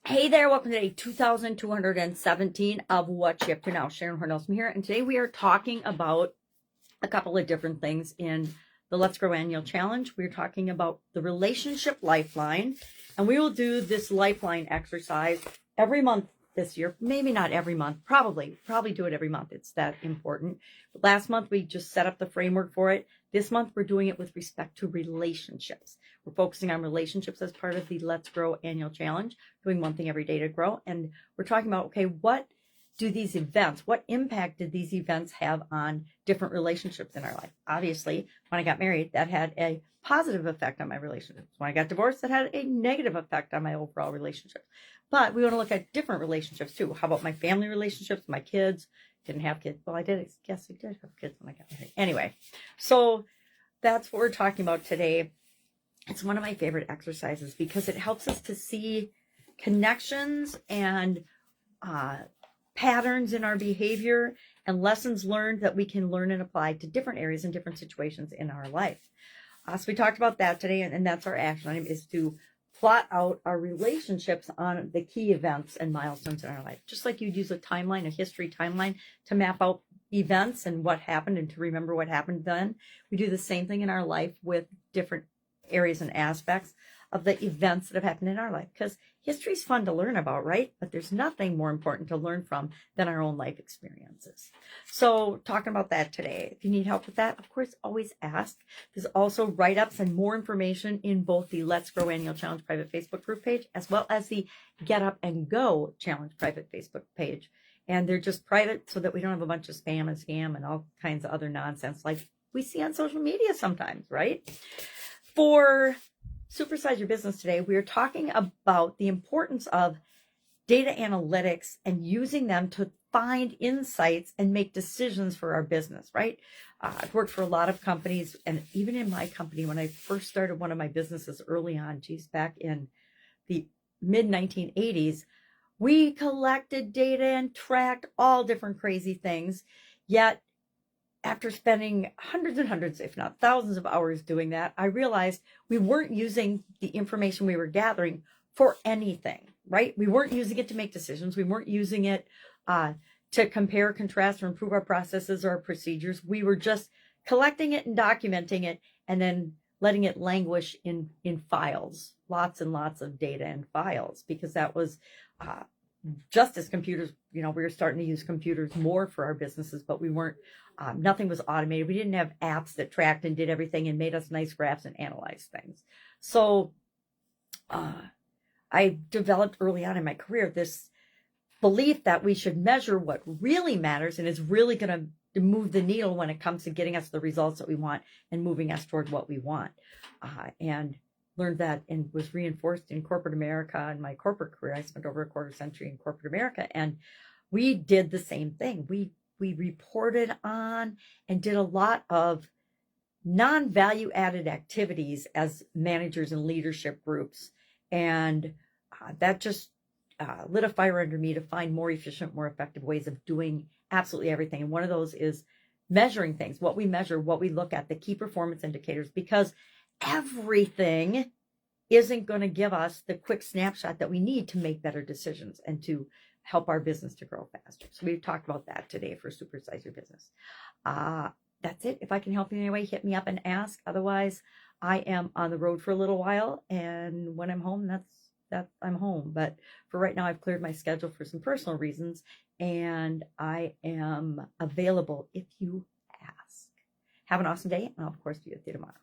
Hey there, welcome to day 2217 of What You Up To Now. Sharon Horne-Ellstrom here, and today we are talking about a couple of different things in the Let's Grow Annual Challenge. We're talking about the relationship lifeline, and we will do this lifeline exercise every month this year. Maybe not every month, probably do it every month. It's that important. Last month we just set up the framework for it. This month we're doing it with respect to relationships. We're focusing on relationships as part of the Let's Grow Annual Challenge, doing one thing every day to grow. And we're talking about, okay, what impact did these events have on different relationships in our life? Obviously, when I got married, that had a positive effect on my relationships. When I got divorced, that had a negative effect on my overall relationships. But we want to look at different relationships too. How about my family relationships, my kids? Didn't have kids. Well, I guess I did have kids when I got married. Anyway, so that's what we're talking about today. It's one of my favorite exercises because it helps us to see connections and patterns in our behavior and lessons learned that we can learn and apply to different areas and different situations in our life. So we talked about that today, and that's our action item, is to plot out our relationships on the key events and milestones in our life. Just like you'd use a timeline, a history timeline, to map out events and what happened and to remember what happened then. We do the same thing in our life with different areas and aspects of the events that have happened in our life, because history is fun to learn about, right? But there's nothing more important to learn from than our own life experiences. So talking about that today. If you need help with that, of course, always ask. There's also write-ups and more information in both the Let's Grow Annual Challenge private Facebook group page, as well as the Get Up and Go Challenge private Facebook page. And they're just private so that we don't have a bunch of spam and scam and all kinds of other nonsense like we see on social media sometimes, right? For Supersize Your Business today, we are talking about the importance of data analytics and using them to find insights and make decisions for our business, right? I've worked for a lot of companies, and even in my company, when I first started one of my businesses early on, back in the mid-1980s, we collected data and tracked all different crazy things, yet after spending hundreds and hundreds, if not thousands of hours doing that, I realized we weren't using the information we were gathering for anything, right? We weren't using it to make decisions. We weren't using it to compare, contrast, or improve our processes or our procedures. We were just collecting it and documenting it and then letting it languish in files, lots and lots of data and files, because that was just as computers, we were starting to use computers more for our businesses, but we weren't, nothing was automated. We didn't have apps that tracked and did everything and made us nice graphs and analyzed things. So I developed early on in my career this belief that we should measure what really matters and is really going to move the needle when it comes to getting us the results that we want and moving us toward what we want. And learned that and was reinforced in corporate America. In my corporate career, I spent over a quarter century in corporate America, and we did the same thing. We reported on and did a lot of non-value added activities as managers and leadership groups. And that just lit a fire under me to find more efficient, more effective ways of doing absolutely everything. And one of those is measuring things, what we measure, what we look at, the key performance indicators, because everything isn't going to give us the quick snapshot that we need to make better decisions and to help our business to grow faster. So we've talked about that today for Supersize Your Business. That's it. If I can help you in any way, hit me up and ask. Otherwise, I am on the road for a little while, and when I'm home, I'm home. But for right now, I've cleared my schedule for some personal reasons, and I am available if you ask. Have an awesome day, and I'll, of course, be with you tomorrow.